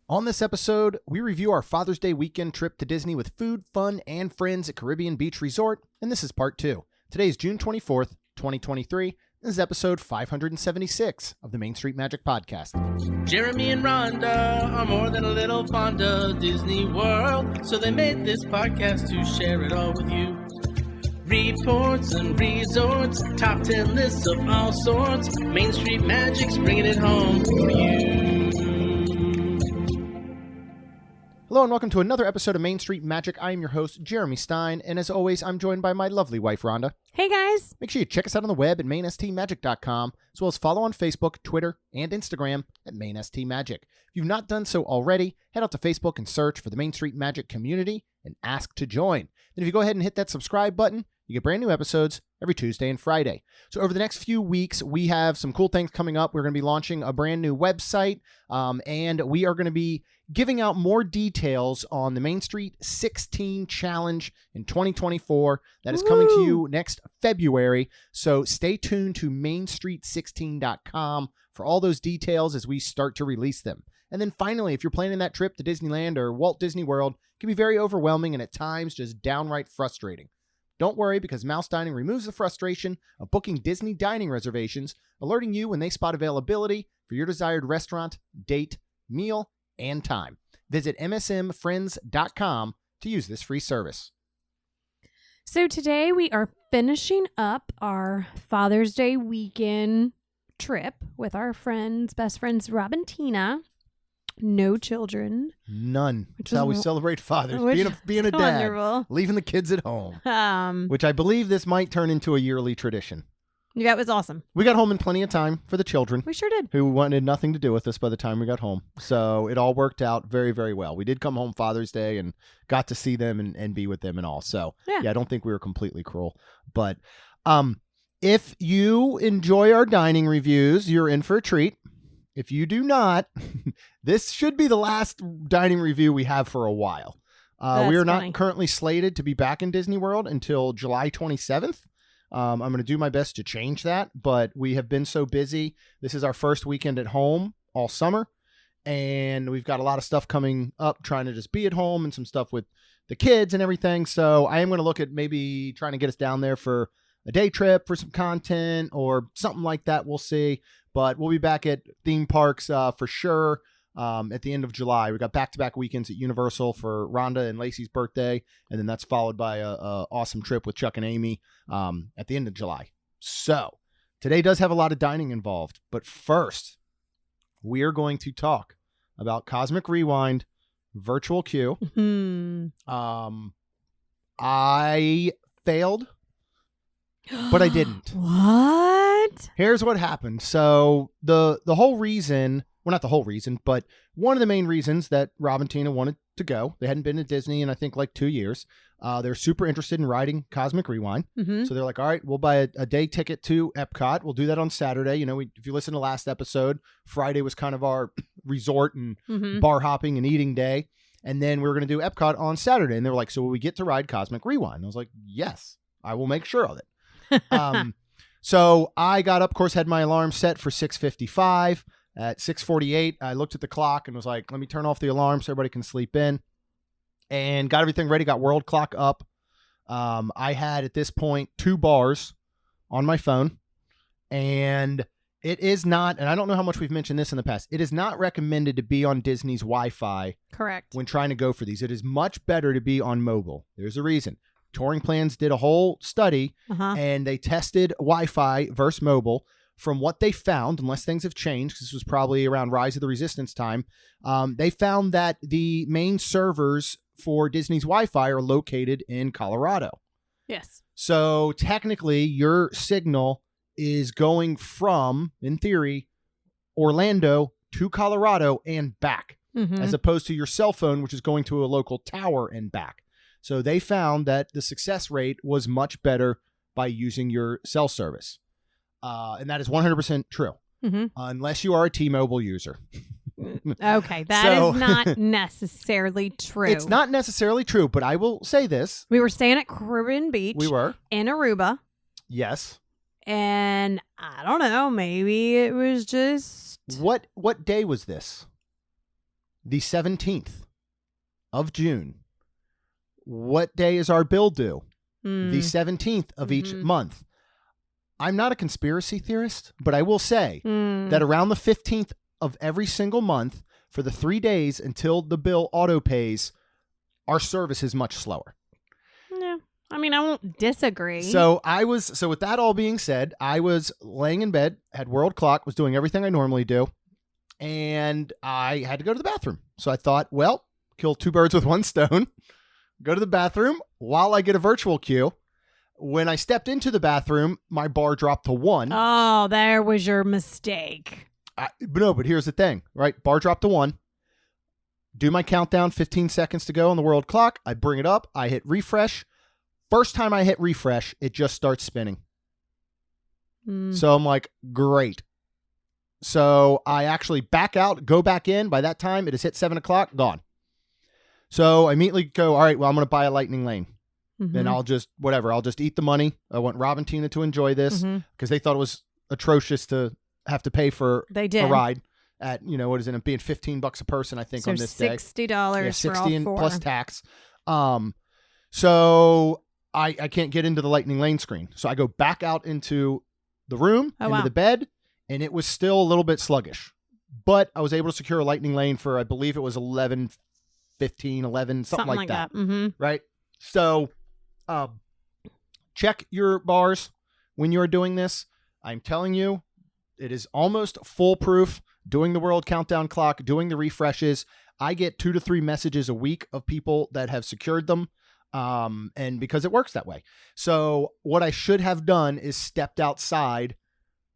On this episode, we review our Father's Day weekend trip to Disney with food, fun, and friends at Caribbean Beach Resort, and this is part 2. Today is June 24th, 2023. This is episode 576 of the Main Street Magic Podcast. Jeremy and Rhonda are more than a little fond of Disney World, so they made this podcast to share it all with you. Reports and resorts, top 10 lists of all sorts, Main Street Magic's bringing it home for you. Hello and welcome to another episode of Main Street Magic. I am your host, Jeremy Stein, and as always, I'm joined by my lovely wife, Rhonda. Hey guys! Make sure you check us out on the web at mainstmagic.com, as well as follow on Facebook, Twitter, and Instagram at mainstmagic. If you've not done so already, head out to Facebook and search for the Main Street Magic community and ask to join. Then if you go ahead and hit that subscribe button, you get brand new episodes every Tuesday and Friday. So over the next few weeks, we have some cool things coming up. We're going to be launching a brand new website, and we are going to be giving out more details on the Main Street 16 Challenge in 2024. That is coming to you next February. So stay tuned to mainstreet16.com for all those details as we start to release them. And then finally, if you're planning that trip to Disneyland or Walt Disney World, it can be very overwhelming and at times just downright frustrating. Don't worry, because Mouse Dining removes the frustration of booking Disney dining reservations, alerting you when they spot availability for your desired restaurant, date, meal, and time. Visit msmfriends.com to use this free service. So today we are finishing up our Father's Day weekend trip with our best friends, Rob and Tina. No children. None. That's how we celebrate fathers. Being a dad. Wonderful. Leaving the kids at home. Which I believe this might turn into a yearly tradition. Yeah, it was awesome. We got home in plenty of time for the children. We sure did. Who wanted nothing to do with us by the time we got home. So it all worked out very, very well. We did come home Father's Day and got to see them and be with them and all. So yeah, I don't think we were completely cruel. But if you enjoy our dining reviews, you're in for a treat. If you do not, this should be the last dining review we have for a while. We are not currently slated to be back in Disney World until July 27th. I'm going to do my best to change that, but we have been so busy. This is our first weekend at home all summer, and we've got a lot of stuff coming up, trying to just be at home and some stuff with the kids and everything. So I am going to look at maybe trying to get us down there for a day trip for some content or something like that. We'll see. But we'll be back at theme parks for sure at the end of July. We got back-to-back weekends at Universal for Rhonda and Lacey's birthday, and then that's followed by a awesome trip with Chuck and Amy at the end of July. So today does have a lot of dining involved, but first we are going to talk about Cosmic Rewind Virtual Queue. I failed, but I didn't. What? Here's what happened. So the whole reason, well, not the whole reason, but one of the main reasons that Rob and Tina wanted to go, they hadn't been to Disney in, I think, like 2 years. They're super interested in riding Cosmic Rewind. So they're like, all right, we'll buy a day ticket to Epcot. We'll do that on Saturday. You know, if you listen to last episode, Friday was kind of our resort and bar hopping and eating day. And then we were going to do Epcot on Saturday. And they were like, so will we get to ride Cosmic Rewind? I was like, yes, I will make sure of it. So I got up, of course, had my alarm set for 6:55. At 6:48, I looked at the clock and was like, let me turn off the alarm so everybody can sleep in. And got everything ready, got world clock up. I had, at this point, 2 bars on my phone. And it is not, and I don't know how much we've mentioned this in the past, it is not recommended to be on Disney's Wi-Fi. Correct. When trying to go for these. It is much better to be on mobile. There's a reason. Touring Plans did a whole study, and they tested Wi-Fi versus mobile. From what they found, unless things have changed, this was probably around Rise of the Resistance time, they found that the main servers for Disney's Wi-Fi are located in Colorado. Yes. So technically, your signal is going from, in theory, Orlando to Colorado and back, as opposed to your cell phone, which is going to a local tower and back. So they found that the success rate was much better by using your cell service. And that is 100% true, unless you are a T-Mobile user. Okay, that is not necessarily true. It's not necessarily true, but I will say this. We were staying at Caribbean Beach. We were. In Aruba. Yes. And I don't know, maybe it was just... What day was this? the 17th of June. What day is our bill due? The 17th of each month. I'm not a conspiracy theorist, but I will say that around the 15th of every single month, for the 3 days until the bill auto pays, our service is much slower. Yeah. I mean, I won't disagree. So with that all being said, I was laying in bed, had world clock, was doing everything I normally do, and I had to go to the bathroom. So I thought, well, kill two birds with one stone, go to the bathroom while I get a virtual queue. When I stepped into the bathroom, my bar dropped to 1. Oh, there was your mistake. But here's the thing, right? Bar dropped to 1. Do my countdown, 15 seconds to go on the world clock. I bring it up. I hit refresh. First time I hit refresh, it just starts spinning. So I'm like, great. So I actually back out, go back in. By that time, it has hit 7 o'clock, gone. So I immediately go, all right, well, I'm going to buy a lightning lane. Then I'll just eat the money. I want Rob and Tina to enjoy this because they thought it was atrocious to have to pay for a ride at, what is it, being $15 a person, I think, on this day. $60 $60 for all four. plus tax. So I can't get into the lightning lane screen. So I go back out into the room, into the bed, and it was still a little bit sluggish. But I was able to secure a lightning lane for, I believe it was 11, 15, 11, something like that. Right? So check your bars when you're doing this. I'm telling you, it is almost foolproof. Doing the world countdown clock, doing the refreshes. I get 2 to 3 messages a week of people that have secured them. And because it works that way. So what I should have done is stepped outside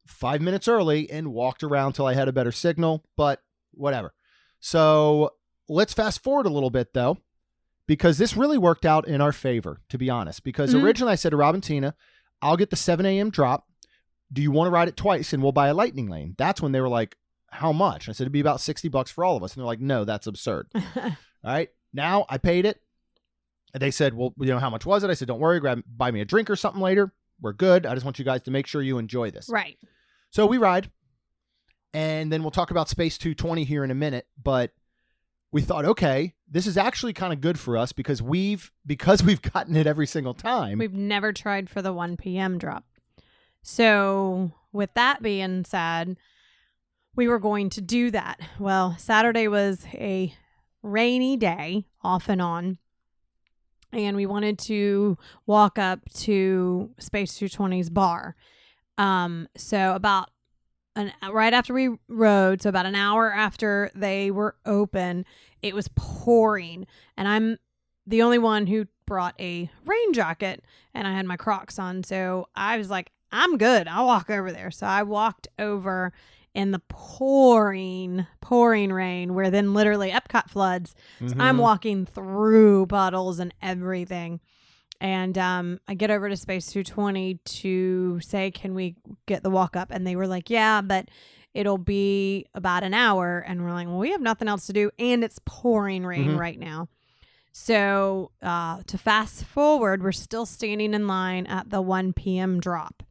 5 minutes early and walked around till I had a better signal, but whatever. So let's fast forward a little bit though, because this really worked out in our favor, to be honest, because originally I said to Rob and Tina, I'll get the 7 a.m. drop. Do you want to ride it twice and we'll buy a lightning lane? That's when they were like, how much? I said, it'd be about $60 for all of us. And they're like, no, that's absurd. All right. Now I paid it. And they said, well, how much was it? I said, don't worry, buy me a drink or something later. We're good. I just want you guys to make sure you enjoy this. Right. So we ride. And then we'll talk about Space 220 here in a minute. But we thought, okay, this is actually kind of good for us because we've gotten it every single time. We've never tried for the 1 p.m. drop. So with that being said, we were going to do that. Well, Saturday was a rainy day off and on. And we wanted to walk up to Space 220's bar. So about right after we rode, so about an hour after they were open, it was pouring. And I'm the only one who brought a rain jacket and I had my Crocs on. So I was like, I'm good. I'll walk over there. So I walked over in the pouring rain where then literally Epcot floods. So I'm walking through puddles and everything. And I get over to Space 220 to say, can we get the walk up? And they were like, yeah, but it'll be about an hour. And we're like, well, we have nothing else to do. And it's pouring rain right now. So to fast forward, we're still standing in line at the 1 p.m. drop.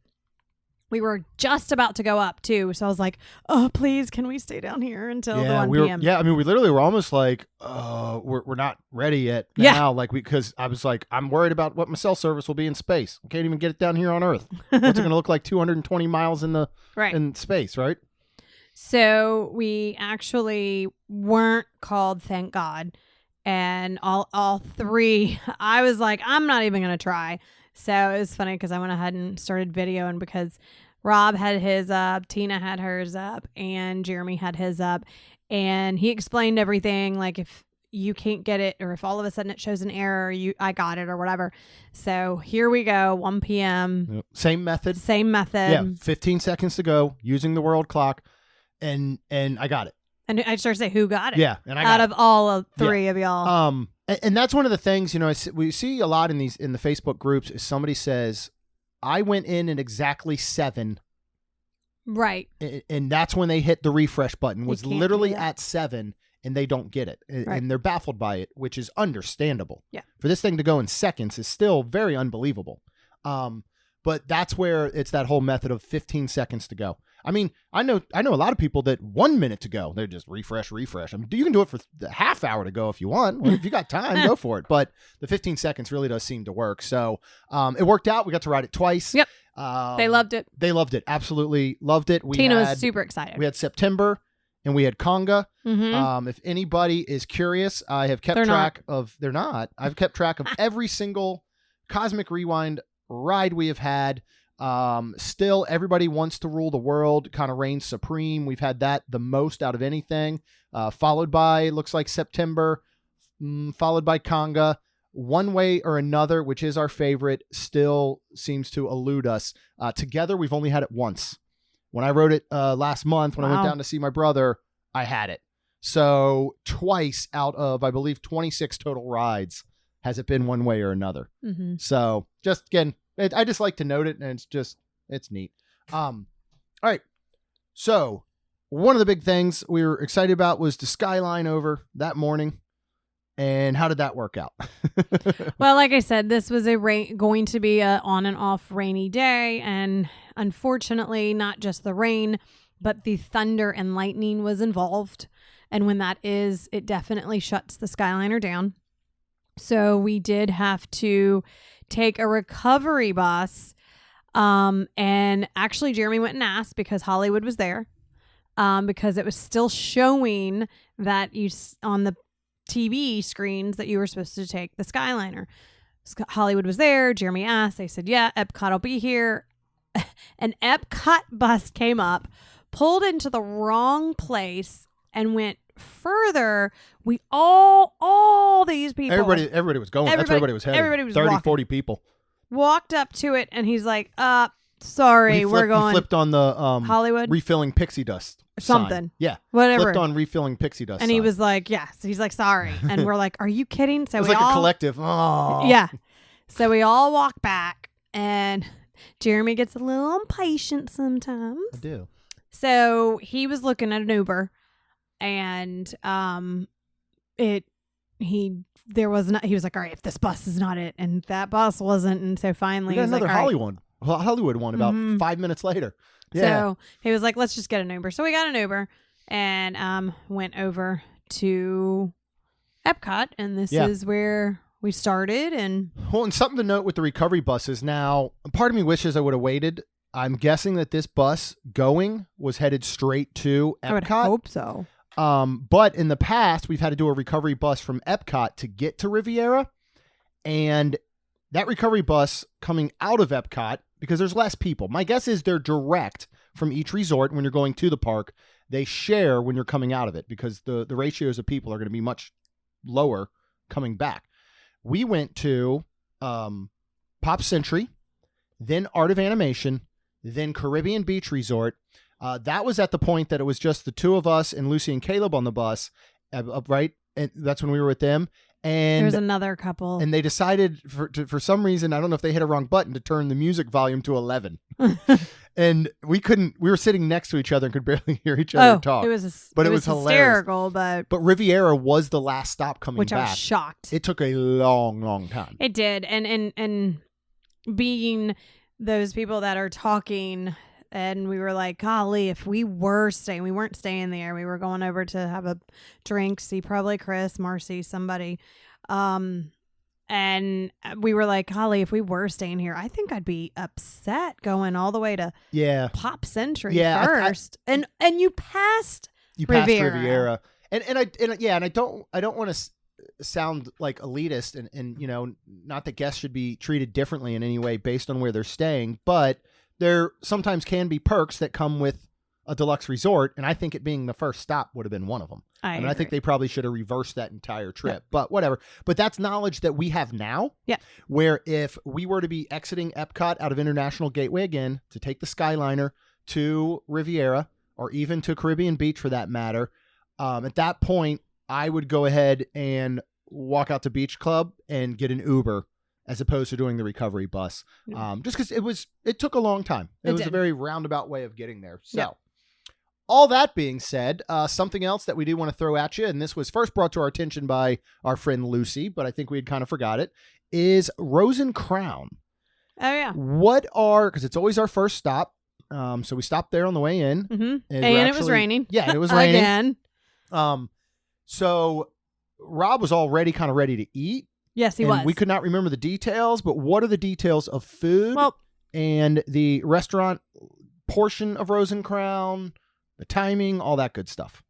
We were just about to go up too. So I was like, oh, please, can we stay down here until the 1 p.m.? I mean, we literally were almost like, we're not ready yet now. Like because I was like, I'm worried about what my cell service will be in space. I can't even get it down here on Earth. What's it going to look like 220 miles in in space, right? So we actually weren't called, thank God. And all three, I was like, I'm not even going to try. So it was funny because I went ahead and started videoing because Rob had his up, Tina had hers up, and Jeremy had his up. And he explained everything, like if you can't get it or if all of a sudden it shows an error, I got it or whatever. So here we go, 1 p.m. Yep. Same method. Yeah, 15 seconds to go, using the world clock, and I got it. And I started to say, who got it? Yeah, and I got out of all of three of y'all. And that's one of the things, we see a lot in the Facebook groups is somebody says, I went in at exactly 7. Right. And that's when they hit the refresh button, was literally at 7 and they don't get it. Right. And they're baffled by it, which is understandable. Yeah. For this thing to go in seconds is still very unbelievable. But that's where it's that whole method of 15 seconds to go. I mean, I know a lot of people that 1 minute to go, they're just refresh. I mean, you can do it for the half hour to go if you want. Well, if you got time, go for it. But the 15 seconds really does seem to work. So it worked out. We got to ride it twice. Yep. They loved it. They loved it. Absolutely loved it. Tina was super excited. We had September and we had Conga. Mm-hmm. If anybody is curious, I have kept track of. They're not. I've kept track of every single Cosmic Rewind ride we have had. Still, everybody wants to rule the world, kind of reigns supreme. We've had that the most out of anything. Followed by, looks like September, followed by Conga. One way or another, which is our favorite, still seems to elude us. Together, we've only had it once. When I rode it last month, when I went down to see my brother, I had it. So twice out of, I believe, 26 total rides has it been one way or another. Mm-hmm. So just, again, I just like to note it, and it's neat. All right. So one of the big things we were excited about was the Skyline over that morning. And how did that work out? Well, like I said, this was going to be a on and off rainy day. And unfortunately, not just the rain, but the thunder and lightning was involved. And when that is, it definitely shuts the Skyliner down. So we did have to take a recovery bus. And actually, Jeremy went and asked because Hollywood was there. Because it was still showing that on the TV screens that you were supposed to take the Skyliner. Hollywood was there. Jeremy asked. They said, yeah, Epcot will be here. An Epcot bus came up, pulled into the wrong place, and went further. We all these people. Everybody was going. That's where everybody was heading. Everybody was 30, 40 people. Walked up to it, and he's like, sorry, we're going. He flipped on the Hollywood refilling pixie dust. Something. Sign. Yeah. Whatever. Flipped on refilling pixie dust. And he was like, yes. He's like, sorry. And we're like, are you kidding? So it was like a collective. Oh. Yeah. So we all walk back, and Jeremy gets a little impatient sometimes. I do. So he was looking at an Uber, and he was like, all right, if this bus is not it, and that bus wasn't, and so finally we got another like, Hollywood one about 5 minutes later. Yeah. So he was like, let's just get an Uber. So we got an Uber and went over to Epcot, and this is where we started. And something to note with the recovery buses. Now, part of me wishes I would have waited. I'm guessing that this bus going was headed straight to Epcot. I would hope so. But in the past, we've had to do a recovery bus from Epcot to get to Riviera. And that recovery bus coming out of Epcot, because there's less people. My guess is they're direct from each resort when you're going to the park. They share when you're coming out of it because the ratios of people are going to be much lower coming back. We went to Pop Century, then Art of Animation, then Caribbean Beach Resort. That was at the point that it was just the two of us and Lucy and Caleb on the bus, right? And that's when we were with them. And there's another couple. And they decided for some reason, I don't know if they hit a wrong button, to turn the music volume to 11. And we were sitting next to each other and could barely hear each other talk. It was hysterical, hilarious. But Riviera was the last stop coming back. Which I was shocked. It took a long, long time. It did. And being those people that are talking, and we were like, golly, if we were staying, we weren't staying there. We were going over to have a drink, see probably Chris, Marcy, somebody. And we were like, golly, if we were staying here, I think I'd be upset going all the way to Pop Century first. And you passed Riviera. And I don't want to sound like elitist and not that guests should be treated differently in any way based on where they're staying, but there sometimes can be perks that come with a deluxe resort, and I think it being the first stop would have been one of them. I think they probably should have reversed that entire trip, but whatever. But that's knowledge that we have now, where if we were to be exiting Epcot out of International Gateway again to take the Skyliner to Riviera or even to Caribbean Beach for that matter, at that point, I would go ahead and walk out to Beach Club and get an Uber as opposed to doing the recovery bus. Just because it took a long time. It was a very roundabout way of getting there. So all that being said, something else that we do want to throw at you, and this was first brought to our attention by our friend Lucy, but I think we had kind of forgot it, is Rose and Crown. Oh, yeah. Because it's always our first stop. So we stopped there on the way in. Mm-hmm. And it was raining. Yeah, and it was raining. Again. So Rob was already kind of ready to eat. Yes, he was. We could not remember the details, but what are the details of food and the restaurant portion of Rose and Crown, the timing, all that good stuff?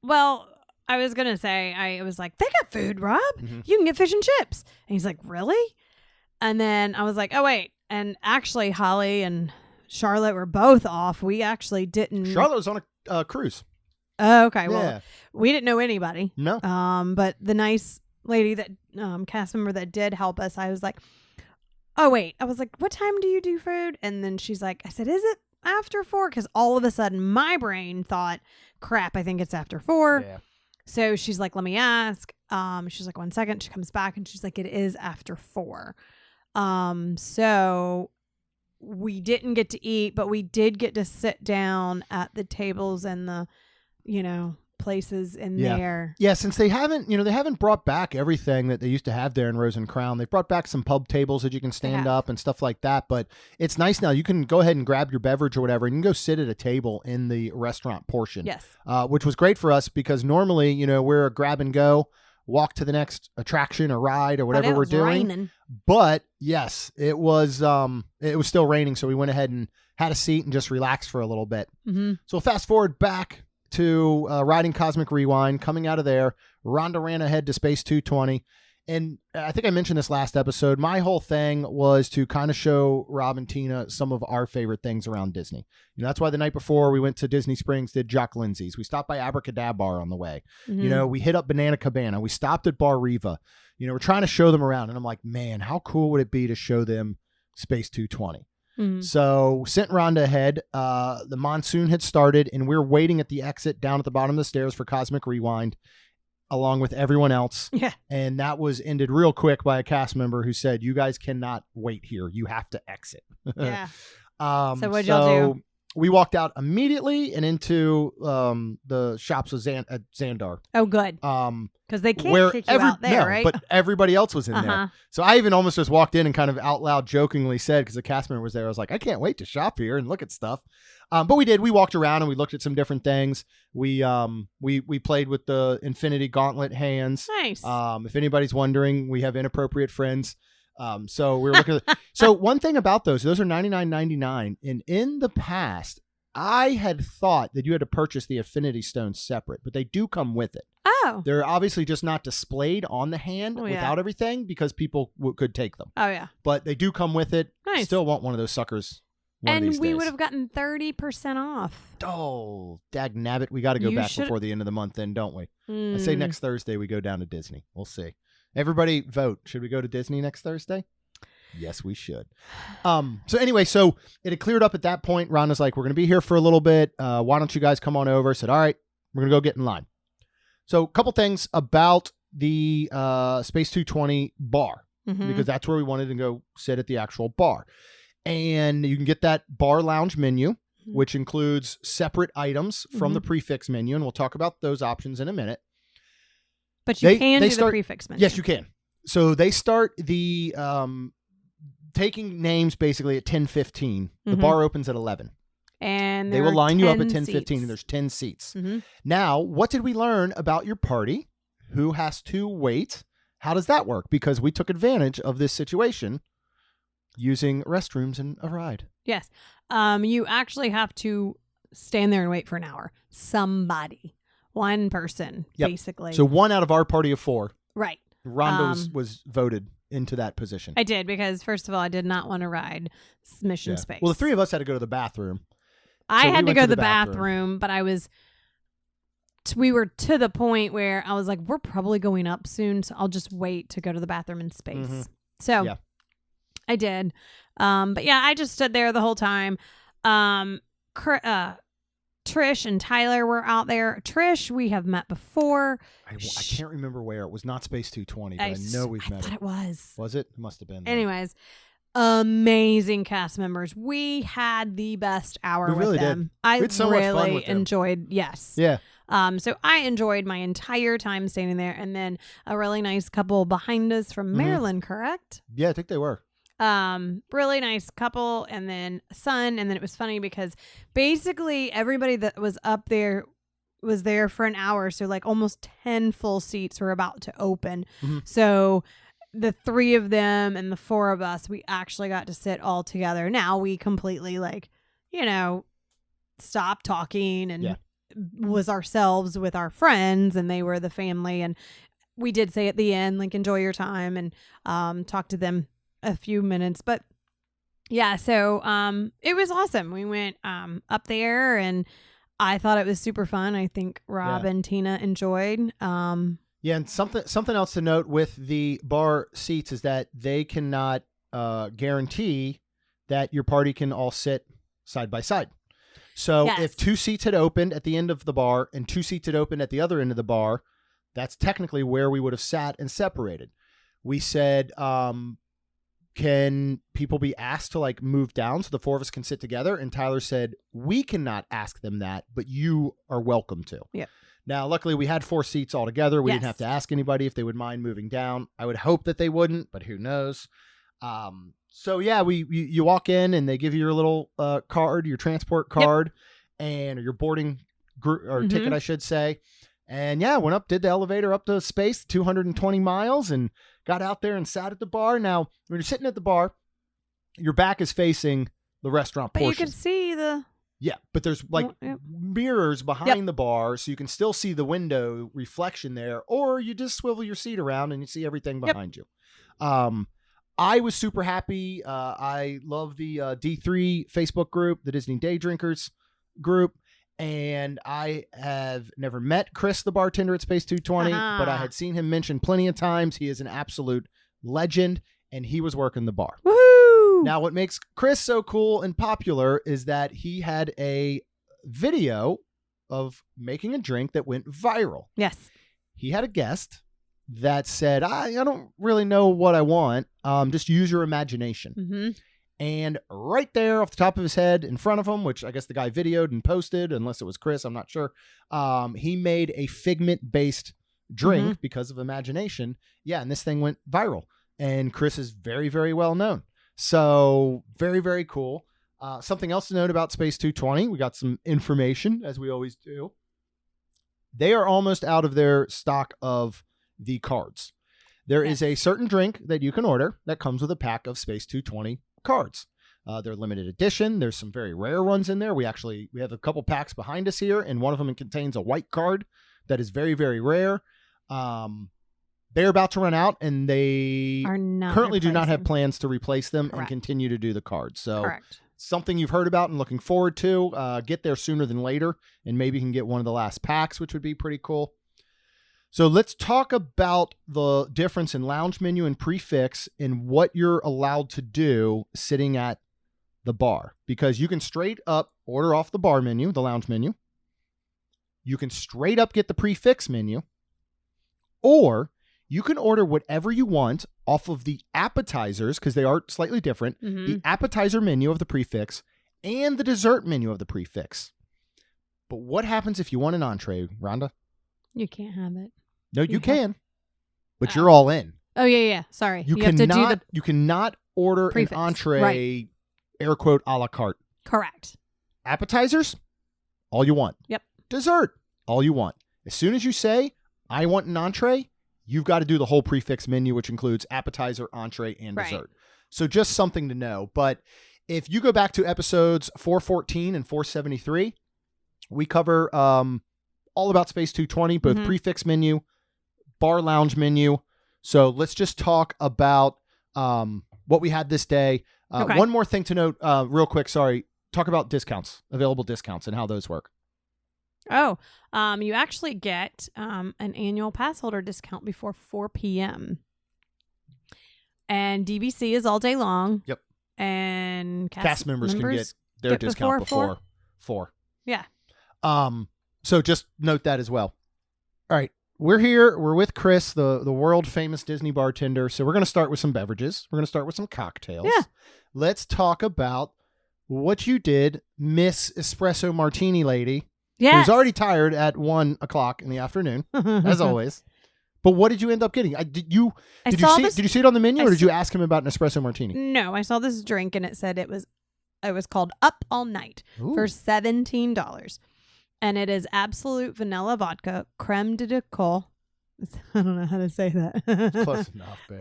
Well, I was going to say, I was like, they got food, Rob. Mm-hmm. You can get fish and chips. And he's like, really? And then I was like, oh, wait. And actually, Holly and Charlotte were both off. We actually didn't. Charlotte was on a cruise. Oh, okay. Well, we didn't know anybody. No. But the nice lady that cast member that did help us, I was like, oh, wait. I was like, what time do you do food? And then she's like, I said, is it after 4? Because all of a sudden my brain thought, crap, I think it's after 4. Yeah. So she's like, let me ask. She's like, 1 second. She comes back and she's like, it is after 4. So we didn't get to eat, but we did get to sit down at the tables and the, places in there. Yeah, since they haven't brought back everything that they used to have there in Rose and Crown. They've brought back some pub tables that you can stand up and stuff like that. But it's nice now. You can go ahead and grab your beverage or whatever, and you can go sit at a table in the restaurant portion. Yes. Which was great for us because normally, we're a grab and go, walk to the next attraction or ride or whatever we're doing. Raining. But yes, it was still raining, so we went ahead and had a seat and just relaxed for a little bit. Mm-hmm. So fast forward back to riding Cosmic Rewind, coming out of there. Rhonda ran ahead to Space 220. And I think I mentioned this last episode. My whole thing was to kind of show Rob and Tina some of our favorite things around Disney. That's why the night before we went to Disney Springs, did Jock Lindsay's. We stopped by Abracadabra on the way. Mm-hmm. We hit up Banana Cabana. We stopped at Bar Riva. We're trying to show them around. And I'm like, man, how cool would it be to show them Space 220? Mm-hmm. So sent Rhonda ahead. The monsoon had started, and we're waiting at the exit down at the bottom of the stairs for Cosmic Rewind, along with everyone else. Yeah. And that was ended real quick by a cast member who said, you guys cannot wait here. You have to exit. Yeah. So what'd y'all do? We walked out immediately and into the shops of Xandar. Oh, good. Because they can't kick you out there, right? But everybody else was in there. So I even almost just walked in and kind of out loud jokingly said, because the cast member was there, I was like, I can't wait to shop here and look at stuff. But we did. We walked around and we looked at some different things. We played with the Infinity Gauntlet hands. Nice. If anybody's wondering, we have inappropriate friends. So we were looking at so one thing about those are $99.99. And in the past, I had thought that you had to purchase the Affinity Stones separate, but they do come with it. Oh. They're obviously just not displayed on the hand without everything because people could take them. Oh, yeah. But they do come with it. Nice. Still want one of those suckers. And we would have gotten 30% off. Oh, dagnabbit. We got to go back before the end of the month then, don't we? I say next Thursday we go down to Disney. We'll see. Everybody vote. Should we go to Disney next Thursday? Yes, we should. So anyway, so it had cleared up at that point. Rhonda's like, we're going to be here for a little bit. Why don't you guys come on over? I said, all right, we're going to go get in line. So a couple things about the Space 220 bar, because that's where we wanted to go sit at the actual bar. And you can get that bar lounge menu, which includes separate items from the prefix menu. And we'll talk about those options in a minute. But you can do the prefix menu. Yes, you can. So they start the taking names basically at 10:15. The bar opens at 11. And they will line you up at 10:15 and there's 10 seats. Now, what did we learn about your party? Who has to wait? How does that work? Because we took advantage of this situation using restrooms and a ride. Yes. You actually have to stand there and wait for an hour. Somebody. One person, basically. So 1 out of our party of 4. Right. Rhonda was voted into that position. I did because, first of all, I did not want to ride Mission Space. Well, the 3 of us had to go to the bathroom. I had to go to the bathroom, but we were to the point where I was like, we're probably going up soon, so I'll just wait to go to the bathroom in space. So I did. But yeah, I just stood there the whole time. Trish and Tyler were out there. Trish, we have met before. I can't remember where. It was not Space 220, but I know we've met. I thought it was. Was it? It must have been. Anyways, amazing cast members. We had the best hour with them. I had so much fun with them. Enjoyed. Yes. Yeah. So I enjoyed my entire time standing there, and then a really nice couple behind us from Maryland, correct? Yeah, I think they were. Really nice couple, and then son. And then it was funny because basically everybody that was up there was there for an hour. So like almost 10 full seats were about to open. Mm-hmm. So the 3 of them and the 4 of us, we actually got to sit all together. Now we completely stopped talking and was ourselves with our friends, and they were the family. And we did say at the end, like, enjoy your time, and talk to them a few minutes. But yeah, so it was awesome. We went up there, and I thought it was super fun. I think Rob and Tina enjoyed. Yeah, and something else to note with the bar seats is that they cannot guarantee that your party can all sit side by side. So if 2 seats had opened at the end of the bar and 2 seats had opened at the other end of the bar, that's technically where we would have sat and separated. We said, can people be asked to like move down so the 4 of us can sit together? And Tyler said, we cannot ask them that, but you are welcome to. Yeah. Now, luckily, we had 4 seats all together. We didn't have to ask anybody if they would mind moving down. I would hope that they wouldn't, but who knows? So yeah, you walk in and they give you your little card, your transport card, and your boarding ticket, I should say. And yeah, went up, did the elevator up to space, 220 miles, and got out there and sat at the bar. Now, when you're sitting at the bar, your back is facing the restaurant portion. But you can see the... Yeah, but there's like mirrors behind the bar, so you can still see the window reflection there, or you just swivel your seat around and you see everything behind you. I was super happy. I love the D3 Facebook group, the Disney Day Drinkers group, and I have never met Chris, the bartender at Space 220, but I had seen him mentioned plenty of times. He is an absolute legend, and he was working the bar. Woohoo! Now, what makes Chris so cool and popular is that he had a video of making a drink that went viral. Yes. He had a guest that said, I don't really know what I want. Just use your imagination. Mm-hmm. And right there off the top of his head in front of him, which I guess the guy videoed and posted, unless it was Chris, I'm not sure. He made a figment-based drink because of imagination. Yeah, and this thing went viral. And Chris is very, very well known. So very, very cool. Something else to note about Space 220. We got some information, as we always do. They are almost out of their stock of the cards. There is a certain drink that you can order that comes with a pack of Space 220 cards. They're limited edition. There's some very rare ones in there. We have a couple packs behind us here, and one of them contains a white card that is very, very rare. They're about to run out, and they currently do not have plans to replace them and continue to do the cards. So something you've heard about and looking forward to. Get there sooner than later, and maybe you can get one of the last packs, which would be pretty cool. So let's talk about the difference in lounge menu and prefix and what you're allowed to do sitting at the bar. Because you can straight up order off the bar menu, the lounge menu. You can straight up get the prefix menu. Or you can order whatever you want off of the appetizers, because they are slightly different. The appetizer menu of the prefix and the dessert menu of the prefix. But what happens if you want an entree, Rhonda? You can't have it. No, you can. But you're all in. Oh, yeah. Sorry. You cannot order prefix. An entree, air quote, a la carte. Correct. Appetizers, all you want. Yep. Dessert, all you want. As soon as you say, I want an entree, you've got to do the whole prefix menu, which includes appetizer, entree, and dessert. So just something to know. But if you go back to episodes 414 and 473, we cover all about Space 220, both prefix menu, bar lounge menu. So let's just talk about what we had this day. One more thing to note real quick. Sorry. Talk about discounts, available discounts, and how those work. Oh, you actually get an annual pass holder discount before 4 p.m. And DVC is all day long. Yep. And cast members can get their discount before 4. Yeah. So just note that as well. All right. We're here. We're with Chris, the world famous Disney bartender. So we're going to start with some beverages. We're going to start with some cocktails. Yeah. Let's talk about what you did, Miss Espresso Martini Lady. Yes. Who's already tired at 1:00 in the afternoon, as always. But what did you end up getting? Did you see it on the menu, or did you ask him about an espresso martini? No, I saw this drink and it said it was called Up All Night for $17. And it is absolute vanilla vodka, creme de cool. I don't know how to say that. Close enough, babe.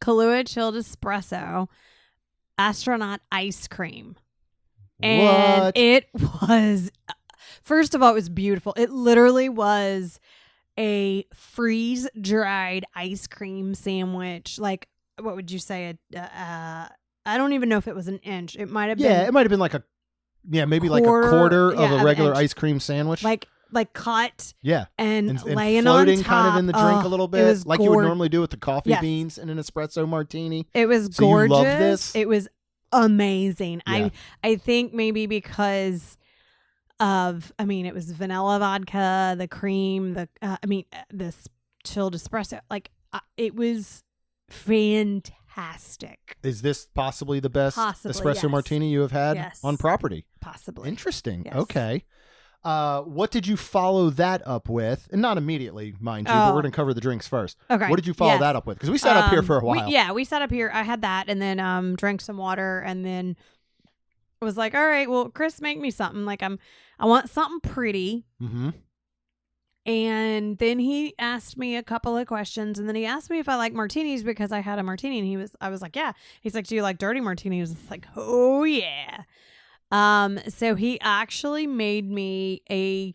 Kahlua chilled espresso, astronaut ice cream. And it was, first of all, it was beautiful. It literally was a freeze-dried ice cream sandwich. Like, what would you say? I don't even know if it was an inch. It might have been. Yeah, it might have been like maybe like a quarter of a regular ice cream sandwich. Like cut. Yeah. And laying floating on top. kind of in the drink a little bit. Like you would normally do with the coffee beans in an espresso martini. It was so gorgeous. You love this? It was amazing. Yeah. I think maybe because of, it was vanilla vodka, the cream, this chilled espresso. Like, it was fantastic. Is this possibly the best espresso martini you have had on property? Possibly. Interesting. Yes. Okay. What did you follow that up with? And not immediately, mind you, but we're going to cover the drinks first. Okay. What did you follow that up with? Because we sat up here for a while. We sat up here. I had that and then drank some water and then was like, all right, well, Chris, make me something. Like I want something pretty. Mm-hmm. And then he asked me a couple of questions, and then he asked me if I like martinis because I had a martini, and I was like, yeah. He's like, do you like dirty martinis? It's like, oh yeah. So he actually made me a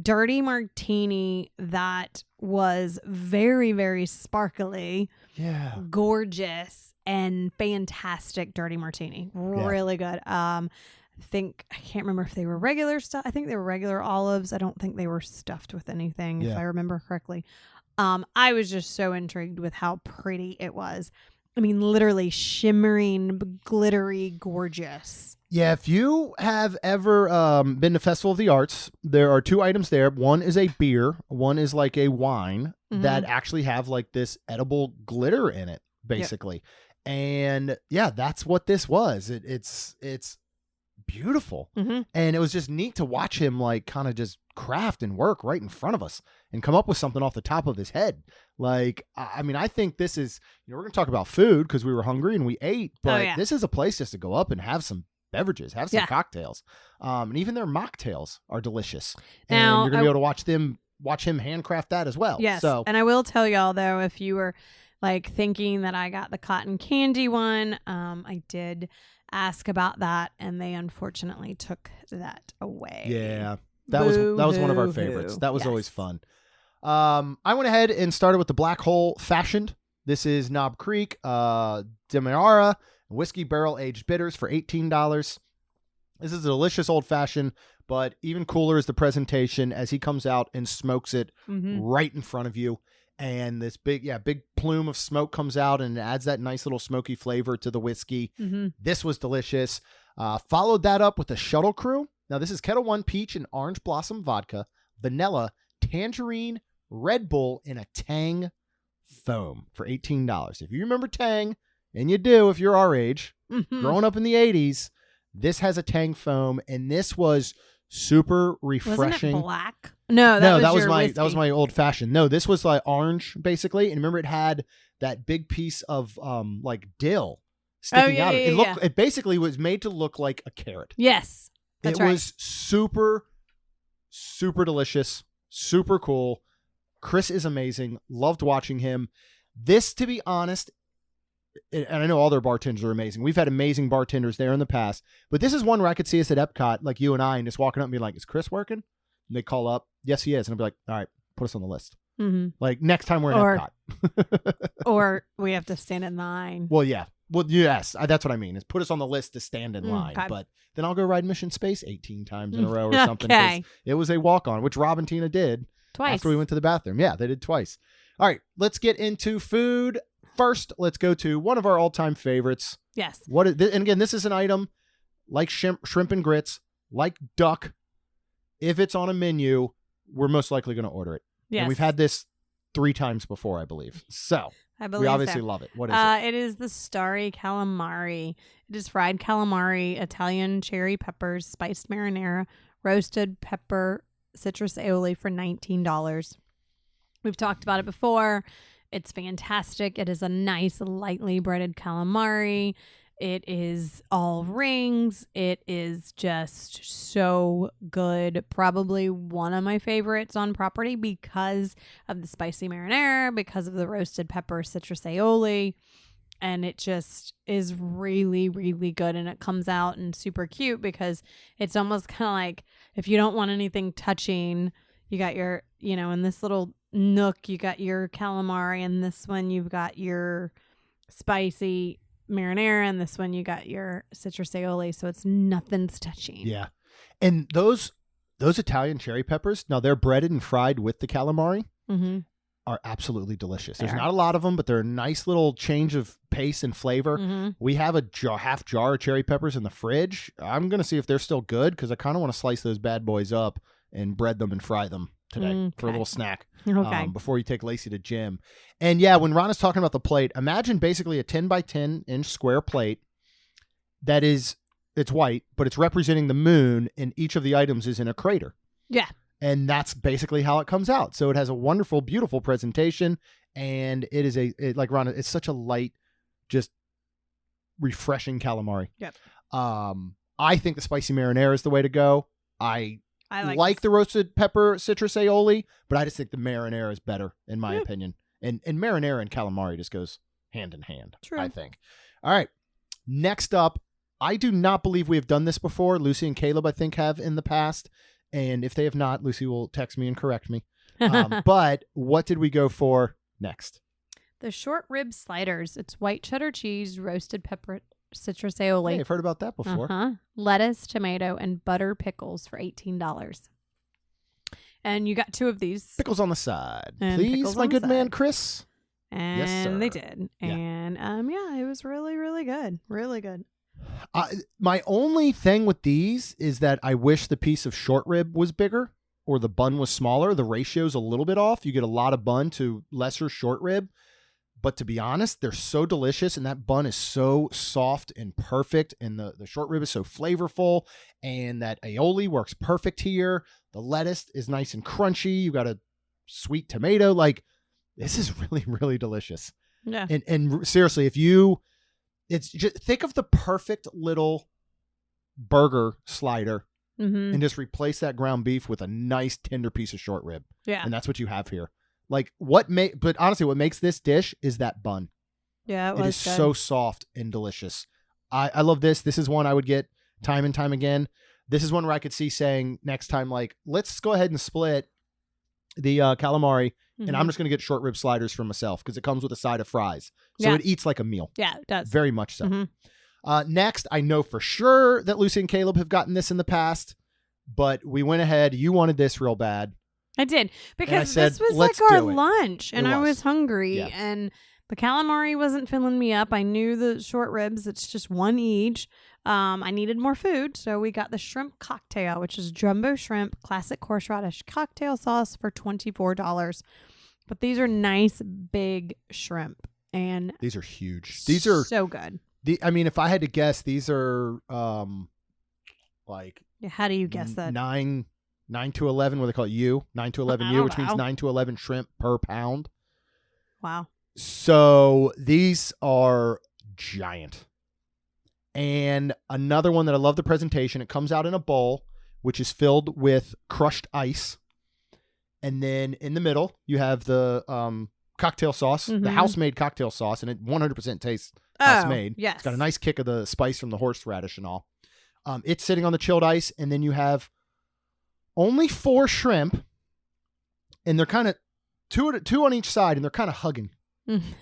dirty martini that was very, very sparkly, gorgeous, and fantastic dirty martini. Really good. I can't remember if they were regular stuff. I think they were regular olives. I don't think they were stuffed with anything, if I remember correctly. I was just so intrigued with how pretty it was. Literally shimmering, glittery, gorgeous. Yeah, if you have ever been to Festival of the Arts, there are two items there. One is a beer. One is like a wine that actually have like this edible glitter in it, basically. Yep. And yeah, that's what this was. It's beautiful. Mm-hmm. And it was just neat to watch him like kind of just craft and work right in front of us and come up with something off the top of his head. Like, I think this is, we're going to talk about food because we were hungry and we ate, but this is a place just to go up and have some beverages, have some cocktails. And even their mocktails are delicious. Now, and you're going to be able to watch him handcraft that as well. Yes. So, and I will tell y'all though, if you were like thinking that I got the cotton candy one, I did ask about that and they unfortunately took that away. Yeah. That was one of our favorites. That was always fun. I went ahead and started with the Black Hole Fashioned. This is Knob Creek, Demerara, whiskey barrel aged bitters for $18. This is a delicious old fashioned, but even cooler is the presentation as he comes out and smokes it right in front of you. And this big plume of smoke comes out and it adds that nice little smoky flavor to the whiskey. Mm-hmm. This was delicious. Followed that up with a Shuttle Crew. Now, this is Kettle One Peach and Orange Blossom Vodka, Vanilla, Tangerine, Red Bull, and a Tang Foam for $18. If you remember Tang, and you do if you're our age, growing up in the 80s, this has a Tang Foam, and this was super refreshing. Wasn't it black? No, that was my old fashioned. No, this was like orange basically, and remember it had that big piece of like dill sticking out. It basically was made to look like a carrot. Yes, that's right. It was super, super delicious, super cool. Chris is amazing. Loved watching him. This, to be honest, and I know all their bartenders are amazing. We've had amazing bartenders there in the past, but this is one where I could see us at Epcot, like you and I, and just walking up and being like, is Chris working? And they call up, yes, he is. And I'll be like, all right, put us on the list. Mm-hmm. Like next time we're in Epcot. Or we have to stand in line. Well, yeah. Well, yes, that's what I mean, is put us on the list to stand in line. Okay. But then I'll go ride Mission Space 18 times in a row or something. Okay. It was a walk-on, which Rob and Tina did. Twice. After we went to the bathroom. Yeah, they did twice. All right, let's get into food. First, let's go to one of our all-time favorites. Yes. And again, this is an item like shrimp and grits, like duck. If it's on a menu, we're most likely going to order it. Yes. And we've had this 3 times before, I believe. So we obviously love it. What is it? It is the Starry Calamari. It is fried calamari, Italian cherry peppers, spiced marinara, roasted pepper, citrus aioli for $19. We've talked about it before. It's fantastic. It is a nice, lightly breaded calamari. It is all rings. It is just so good. Probably one of my favorites on property because of the spicy marinara, because of the roasted pepper citrus aioli. And it just is really, really good. And it comes out and super cute because it's almost kind of like if you don't want anything touching, you got your, in this little nook, you got your calamari, and this one you've got your spicy marinara, and this one you got your citrus aioli, so it's nothing's touching. Yeah. And those Italian cherry peppers, now they're breaded and fried with the calamari, are absolutely delicious. There's not a lot of them, but they're a nice little change of pace and flavor. We have a half jar of cherry peppers in the fridge. I'm going to see if they're still good because I kind of want to slice those bad boys up and bread them and fry them today for a little snack before you take Lacey to gym. And yeah, when Rhonda's talking about the plate, imagine basically a 10 by 10 inch square plate that it's white, but it's representing the moon, and each of the items is in a crater. Yeah. And that's basically how it comes out. So it has a wonderful, beautiful presentation, and it is like Rhonda, it's such a light, just refreshing calamari. Yep. I think the spicy marinara is the way to go. I like the roasted pepper citrus aioli, but I just think the marinara is better in my opinion. And marinara and calamari just goes hand in hand. True. I think. All right. Next up, I do not believe we have done this before. Lucy and Caleb, I think, have in the past. And if they have not, Lucy will text me and correct me. But what did we go for next? The short rib sliders. It's white cheddar cheese, roasted pepper, citrus aioli. Hey, I've heard about that before. Lettuce, tomato, and butter pickles for $18. And you got 2 of these. Pickles on the side. Please, my good man, Chris. And yes, sir. They did. Yeah. And it was really, really good. Really good. My only thing with these is that I wish the piece of short rib was bigger or the bun was smaller. The ratio's a little bit off. You get a lot of bun to lesser short rib. But to be honest, they're so delicious, and that bun is so soft and perfect, and the short rib is so flavorful, and that aioli works perfect here. The lettuce is nice and crunchy. You got a sweet tomato. Like, this is really, really delicious. Yeah. And seriously, it's just think of the perfect little burger slider and just replace that ground beef with a nice tender piece of short rib. Yeah. And that's what you have here. Like but honestly, what makes this dish is that bun. Yeah, it is so soft and delicious. I love this. This is one I would get time and time again. This is one where I could see saying next time, like, let's go ahead and split the calamari, and I'm just going to get short rib sliders for myself because it comes with a side of fries. So it eats like a meal. Yeah, it does. Very much so. Next, I know for sure that Lucy and Caleb have gotten this in the past, but we went ahead. You wanted this real bad. I did, because said, this was "Let's like our do it." lunch, and I was hungry, Yeah. and the calamari wasn't filling me up. I knew the short ribs, it's just one each. I needed more food, so we got the shrimp cocktail, which is jumbo shrimp, classic horseradish cocktail sauce for $24. But these are nice, big shrimp, and these are huge. These are so good. I mean, if I had to guess, these are like How do you guess that? 9 to 11, what they call it, 9 to 11 which means 9 to 11 shrimp per pound. Wow. So these are giant. And another one that I love the presentation, it comes out in a bowl, which is filled with crushed ice. And then in the middle, you have the cocktail sauce, the house-made cocktail sauce, and it 100% tastes house-made. Yes. It's got a nice kick of the spice from the horseradish and all. It's sitting on the chilled ice, and then you have only 4 shrimp, and they're kind of two on each side, and they're kind of hugging.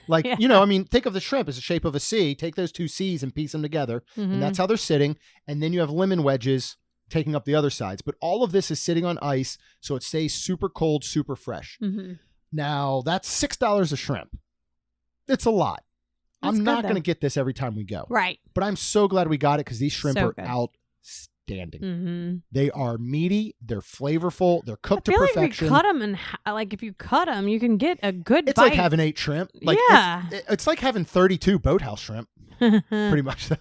Like, I mean, think of the shrimp as the shape of a C. Take those 2 C's and piece them together, and that's how they're sitting. And then you have lemon wedges taking up the other sides. But all of this is sitting on ice, so it stays super cold, super fresh. Now, that's $6 a shrimp. It's a lot. I'm not going to get this every time we go. Right. But I'm so glad we got it because these shrimp are good. outstanding. They are meaty. They're flavorful. They're cooked to perfection. Like we cut them, and if you cut them, you can get a good bite. It's like having 8 shrimp. Like, yeah. It's like having 32 boathouse shrimp. Pretty much so.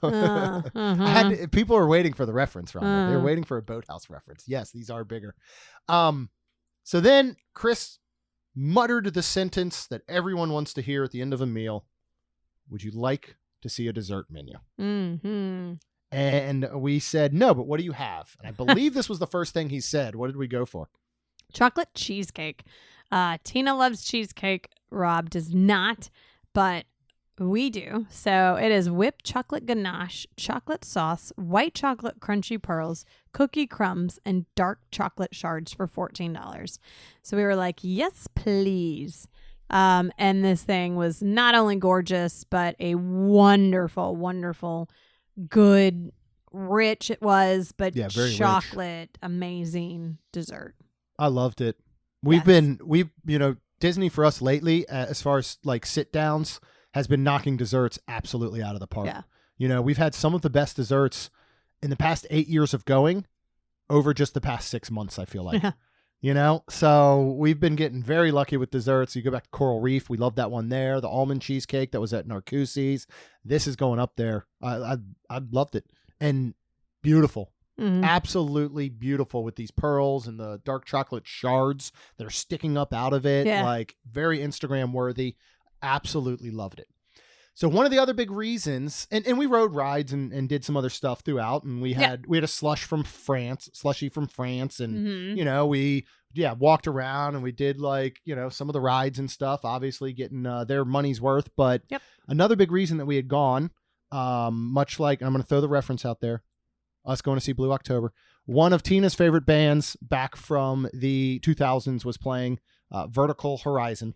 People are waiting for the reference, Rhonda. They're waiting for a boathouse reference. Yes, these are bigger. So then, Chris, muttered the sentence that everyone wants to hear at the end of a meal. Would you like to see a dessert menu? Mm-hmm. And we said, no, but what do you have? And I believe this was the first thing he said. What did we go for? Chocolate cheesecake. Tina loves cheesecake. Rob does not, but we do. So it is whipped chocolate ganache, chocolate sauce, white chocolate crunchy pearls, cookie crumbs, and dark chocolate shards for $14. So we were like, yes, please. And this thing was not only gorgeous, but a wonderful, wonderful, good, rich it was, but very chocolate, rich. Amazing dessert. I loved it. We've Disney for us lately, as far as like sit downs, has been knocking desserts absolutely out of the park. Yeah. We've had some of the best desserts in the past 8 years of going over just the past 6 months, I feel like. So we've been getting very lucky with desserts. You go back to Coral Reef. We love that one there. The almond cheesecake that was at Narcoossee's. This is going up there. I loved it. And beautiful. Mm-hmm. Absolutely beautiful with these pearls and the dark chocolate shards that are sticking up out of it. Yeah. Like very Instagram worthy. Absolutely loved it. So one of the other big reasons, and we rode rides and did some other stuff throughout, and we had a slushie from France, and we walked around and we did some of the rides and stuff, obviously getting their money's worth. But another big reason that we had gone, much like, I'm going to throw the reference out there, us going to see Blue October. One of Tina's favorite bands back from the 2000s was playing Vertical Horizon.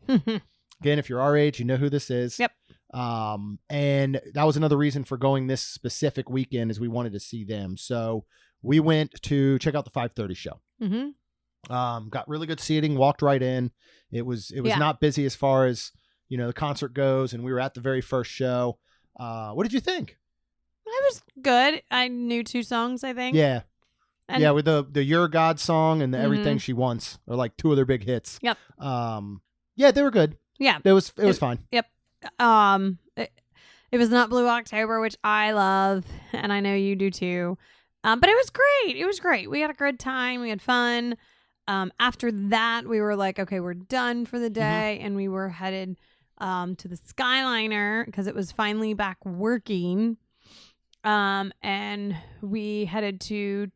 Again, if you're our age, you know who this is. Yep. And that was another reason for going this specific weekend, is we wanted to see them. So we went to check out the 5:30 show. Mm-hmm. Got really good seating, walked right in. It was not busy as far as, the concert goes. And we were at the very first show. What did you think? It was good. I knew 2 songs, I think. Yeah. And with the Your God song and the Everything She Wants are like 2 of their big hits. Yep. They were good. Yeah. It was fine. Yep. It was not Blue October, which I love, and I know you do too. But it was great. It was great. We had a good time. We had fun. After that, we were like, okay, we're done for the day, and we were headed to the Skyliner because it was finally back working. And we headed to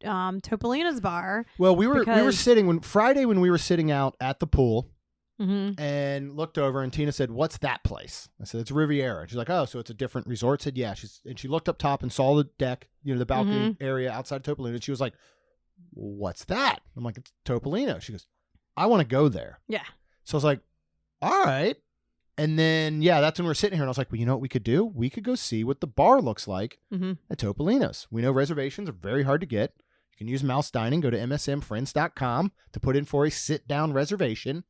Topolino's bar. Well, we were sitting when we were sitting out at the pool. Mm-hmm. And looked over, and Tina said, "What's that place?" I said, "It's Riviera." And she's like, "Oh, so it's a different resort?" I said, "Yeah." She looked up top and saw the deck, the balcony area outside Topolino. And she was like, "What's that?" I'm like, "It's Topolino." She goes, "I want to go there." Yeah. So I was like, "All right." And then that's when we were sitting here, and I was like, "Well, you know what we could do? We could go see what the bar looks like at Topolino's. We know reservations are very hard to get. You can use Mouse Dining. Go to msmfriends.com to put in for a sit-down reservation."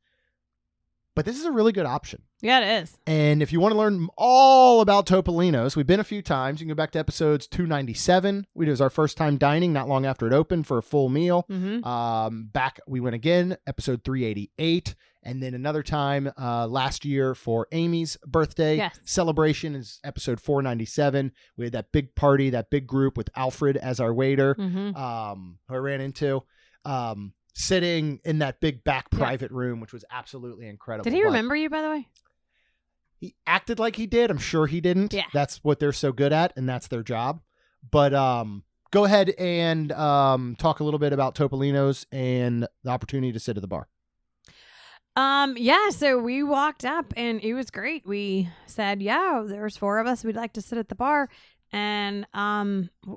But this is a really good option. Yeah, it is. And if you want to learn all about Topolino's, we've been a few times. You can go back to episodes 297. It was our first time dining not long after it opened for a full meal. Mm-hmm. Back, we went again, episode 388. And then another time last year for Amy's birthday celebration is episode 497. We had that big party, that big group with Alfred as our waiter, who I ran into. Sitting in that big back private room, which was absolutely incredible. Did he remember you, by the way? He acted like he did. I'm sure he didn't. Yeah. That's what they're so good at, and that's their job. But go ahead and talk a little bit about Topolino's and the opportunity to sit at the bar. So we walked up, and it was great. We said, there's 4 of us. We'd like to sit at the bar. And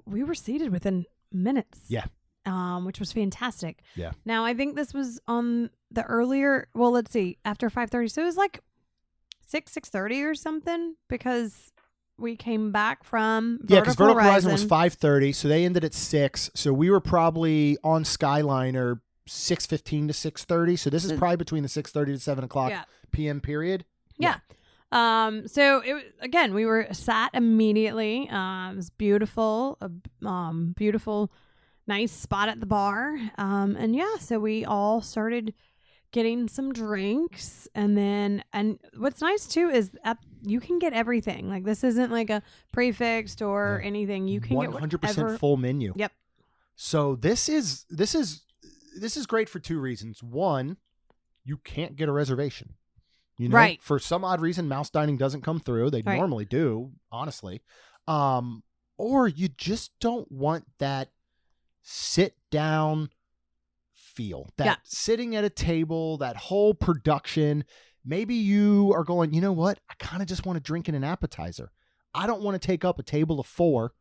we were seated within minutes. Yeah. Which was fantastic. Yeah. Now, I think this was on the earlier, after 5:30. So it was like 6:30 or something, because we came back from because Vertical Horizon was 5:30, so they ended at 6. So we were probably on Skyliner 6:15 to 6:30. So this is probably between the 6:30 to 7 o'clock p.m. period. Yeah. So again, we were sat immediately. It was beautiful, beautiful. Nice spot at the bar. So we all started getting some drinks. And what's nice too is you can get everything. Like, this isn't like a prefixed or anything. You can 100% get 100% full menu. Yep. So this is great for 2 reasons. One, you can't get a reservation. You know, right. For some odd reason, mouse dining doesn't come through. They normally do, honestly. Or you just don't want that sit down feel, that sitting at a table, that whole production. Maybe you are going, you know what? I kind of just want to drink in an appetizer. I don't want to take up a table of 4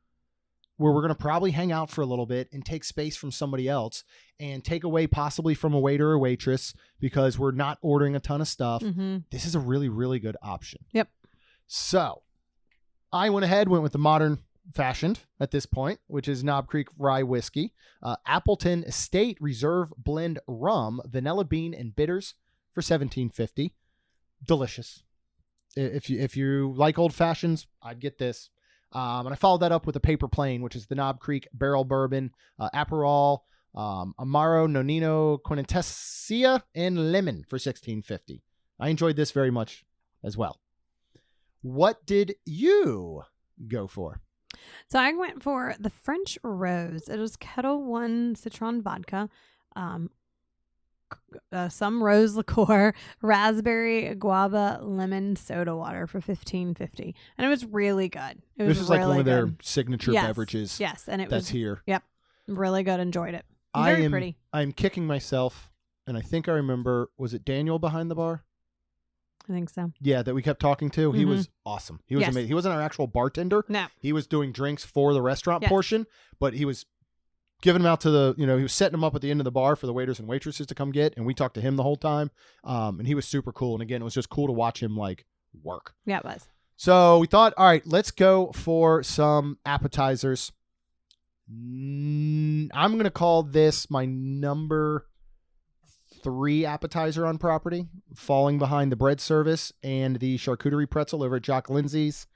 where we're going to probably hang out for a little bit and take space from somebody else and take away possibly from a waiter or waitress because we're not ordering a ton of stuff. Mm-hmm. This is a really, really good option. Yep. So I went with the modern fashioned at this point, which is Knob Creek Rye Whiskey, Appleton Estate Reserve Blend Rum, Vanilla Bean and Bitters for $17.50. Delicious. If you like old fashions, I'd get this. And I followed that up with a Paper Plane, which is the Knob Creek Barrel Bourbon, Aperol, Amaro, Nonino, Quintessia, and Lemon for $16.50. I enjoyed this very much as well. What did you go for? So I went for the French Rose. It was Kettle One Citron vodka, some rose liqueur, raspberry, guava, lemon soda water for $15.50, and it was really good. This is really like one of their good. signature beverages. Yes, and that's here. Yep, really good. Enjoyed it. Very pretty. I'm kicking myself, and I think I remember. Was it Daniel behind the bar? I think so. Yeah, that we kept talking to. He was awesome. He was amazing. He wasn't our actual bartender. No, he was doing drinks for the restaurant portion, but he was giving them out to the, he was setting them up at the end of the bar for the waiters and waitresses to come get, and we talked to him the whole time. And he was super cool. And again, it was just cool to watch him like work. Yeah, it was. So we thought, all right, let's go for some appetizers. I'm going to call this my number 3 appetizer on property, falling behind the bread service and the charcuterie pretzel over at Jock Lindsay's.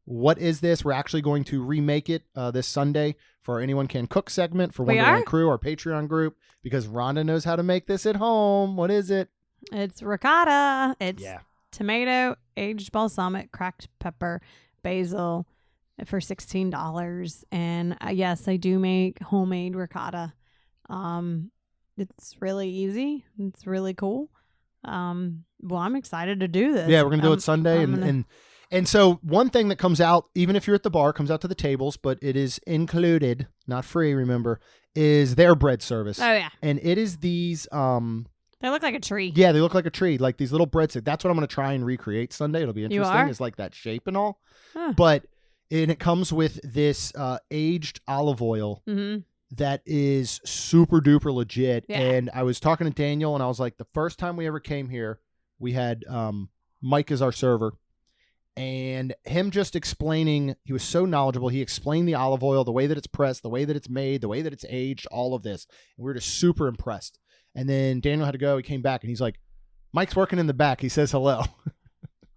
What is this? We're actually going to remake it this Sunday for our Anyone Can Cook segment for Wonderland Crew, our Patreon group, because Rhonda knows how to make this at home. What is it? It's ricotta. It's tomato, aged balsamic, cracked pepper, basil for $16. And yes, I do make homemade ricotta. It's really easy. It's really cool. Well, I'm excited to do this. Yeah, we're going to do it Sunday. And so one thing that comes out, even if you're at the bar, comes out to the tables, but it is included, not free, remember, is their bread service. Oh, yeah. And it is these... they look like a tree. Yeah, they look like a tree, like these little breadsticks. That's what I'm going to try and recreate Sunday. It'll be interesting. You are? Is like that shape and all. Huh. And it comes with this aged olive oil that is super duper legit. Yeah. And I was talking to Daniel, and I was like, the first time we ever came here, we had Mike as our server. And him just explaining, he was so knowledgeable. He explained the olive oil, the way that it's pressed, the way that it's made, the way that it's aged, all of this. And we were just super impressed. And then Daniel had to go. He came back and he's like, Mike's working in the back. He says hello.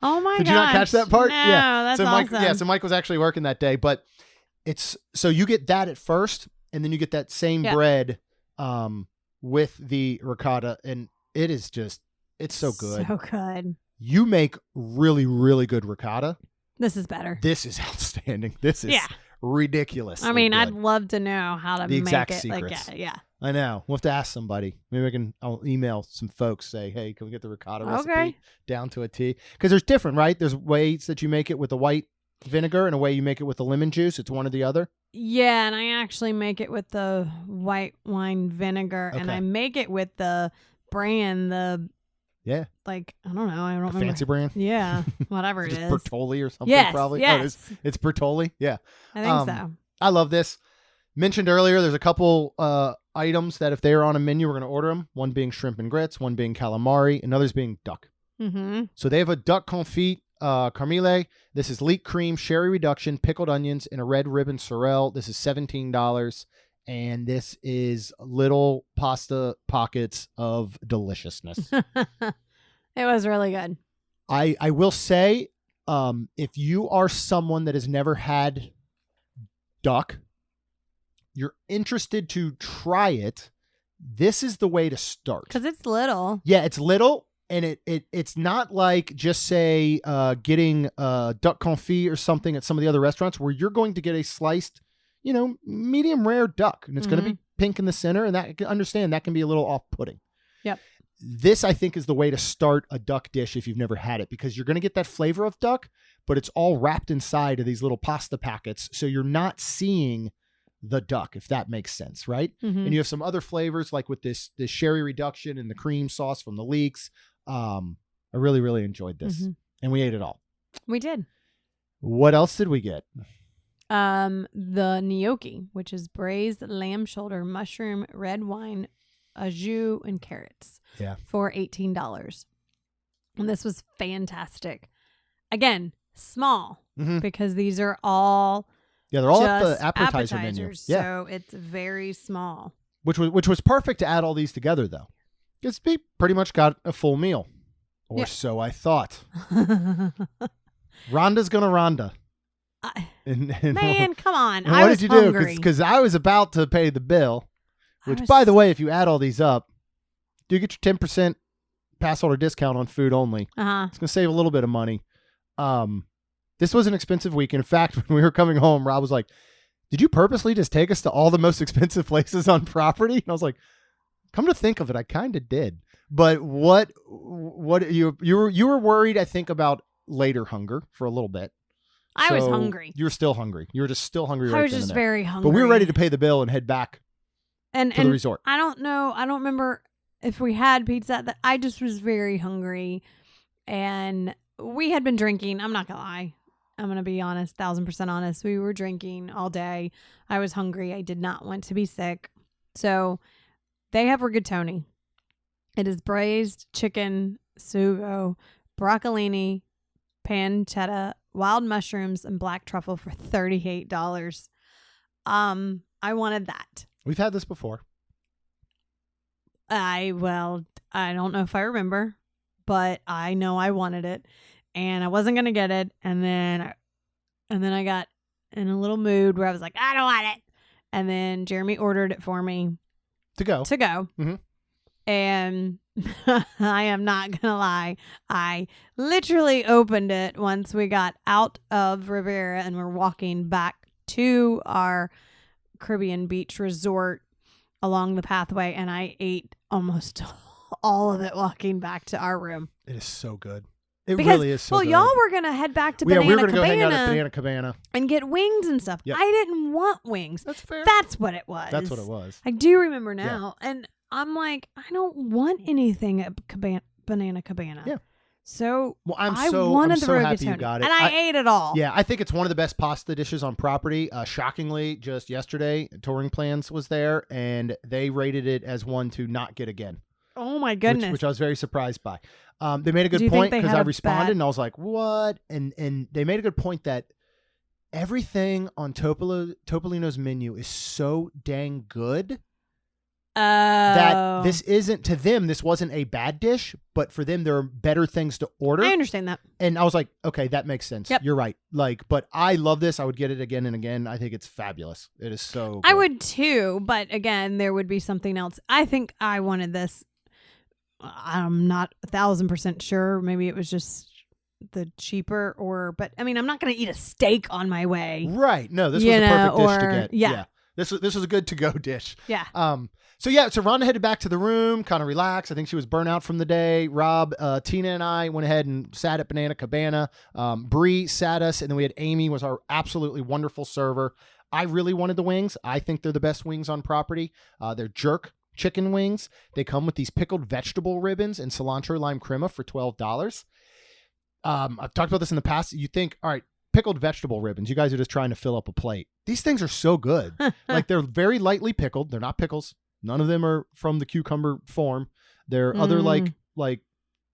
Oh my god! Did you not catch that part? No, yeah, that's so Mike, awesome. Yeah, so Mike was actually working that day. But it's so you get that at first, and then you get that same bread with the ricotta, and it is just so good. So good. You make really, really good ricotta. This is better. This is outstanding. This is ridiculous. I mean, I'd love to know how to the exact make it. Secrets. Like, yeah. I know. We'll have to ask somebody. Maybe I'll email some folks, say, hey, can we get the ricotta recipe down to a T? Because there's different, right? There's ways that you make it with the white vinegar and a way you make it with the lemon juice. It's one or the other. Yeah, and I actually make it with the white wine vinegar, and I make it with the brand, like, I don't know. I don't remember. Fancy brand? Yeah, whatever it is. Bertolli or something, yes, probably? Yes. Oh, it's Bertolli? Yeah. I think so. I love this. Mentioned earlier, there's a couple items that if they are on a menu, we're going to order them. One being shrimp and grits, one being calamari, and others being duck. Mm-hmm. So they have a duck confit carmile. This is leek cream, sherry reduction, pickled onions, and a red ribbon sorrel. This is $17. And this is little pasta pockets of deliciousness. It was really good. I will say, if you are someone that has never had duck, you're interested to try it, this is the way to start. Because it's little. Yeah, it's little, and it's not like just say getting duck confit or something at some of the other restaurants where you're going to get a sliced, medium rare duck, and it's going to be pink in the center, and that I can understand that can be a little off-putting. Yep. this, I think, is the way to start a duck dish if you've never had it, because you're going to get that flavor of duck, but it's all wrapped inside of these little pasta packets. So you're not seeing the duck, if that makes sense, right? Mm-hmm. And you have some other flavors like with this sherry reduction and the cream sauce from the leeks. I really, really enjoyed this. Mm-hmm. And we ate it all. We did. What else did we get? The gnocchi, which is braised lamb shoulder, mushroom, red wine, au jus, and carrots. Yeah. For $18. And this was fantastic. Again, small, because these are all they're all at just the appetizer menu. Yeah. So it's very small. Which was perfect to add all these together, though. Because we pretty much got a full meal. Or so I thought. Rhonda's gonna Rhonda. Man, come on. And I what was did you hungry. do? Because I was about to pay the bill. Which, was- by the way, if you add all these up, do get your 10% pass holder discount on food only. Uh-huh. It's going to save a little bit of money. This was an expensive week. In fact, when we were coming home, Rob was like, did you purposely just take us to all the most expensive places on property? And I was like, come to think of it, I kind of did. But what you were worried, I think, about later hunger for a little bit. I was hungry. You were still hungry. You were just still hungry. I right was then just and there. very hungry. But we were ready to pay the bill and head back to the resort. I don't know. I don't remember if we had pizza. That I just was very hungry, and we had been drinking. I'm not gonna lie. I'm gonna be honest, 1,000% honest. We were drinking all day. I was hungry. I did not want to be sick. So they have rigatoni. It is braised chicken, sugo, broccolini, pancetta, wild mushrooms, and black truffle for $38. I wanted that. We've had this before. I don't know if I remember, but I know I wanted it, and I wasn't gonna get it, and then I got in a little mood where I was like, I don't want it, and then Jeremy ordered it for me To go. Mm-hmm. And I am not gonna lie, I literally opened it once we got out of Riviera and we're walking back to our Caribbean beach resort along the pathway, and I ate almost all of it walking back to our room. It is so good. It really is so good. Well, y'all were going to head back to we Banana were going to Cabana go hang out at Banana Cabana and get wings and stuff. Yep. I didn't want wings. That's fair. That's what it was. That's what it was. I do remember now. Yeah. And I'm like, I don't want anything at Banana Cabana. Yeah. So I'm I so happy you got it. And I ate it all. Yeah, I think it's one of the best pasta dishes on property. Shockingly, just yesterday, Touring Plans was there, and they rated it as one to not get again. Oh, my goodness. Which I was very surprised by. They made a good point because I responded, and I was like, what? And they made a good point that everything on Topolino's menu is so dang good that this isn't, to them, this wasn't a bad dish, but for them, there are better things to order. I understand that. And I was like, okay, that makes sense. Yep. You're right. But I love this. I would get it again and again. I think it's fabulous. It is so good. I would too, but again, there would be something else. I think I wanted this. I'm not 1,000% sure. Maybe it was just the cheaper but I mean, I'm not going to eat a steak on my way. Right. No, this was the perfect dish to get. Yeah. This was a good to-go dish. Yeah. So Rhonda headed back to the room, kind of relaxed. I think she was burnt out from the day. Rob, Tina, and I went ahead and sat at Banana Cabana. Bree sat us, and then we had Amy, was our absolutely wonderful server. I really wanted the wings. I think they're the best wings on property. They're jerk chicken wings. They come with these pickled vegetable ribbons and cilantro lime crema for $12. I've talked about this in the past. You think, all right, pickled vegetable ribbons. You guys are just trying to fill up a plate. These things are so good. Like, they're very lightly pickled. They're not pickles. None of them are from the cucumber form. They're other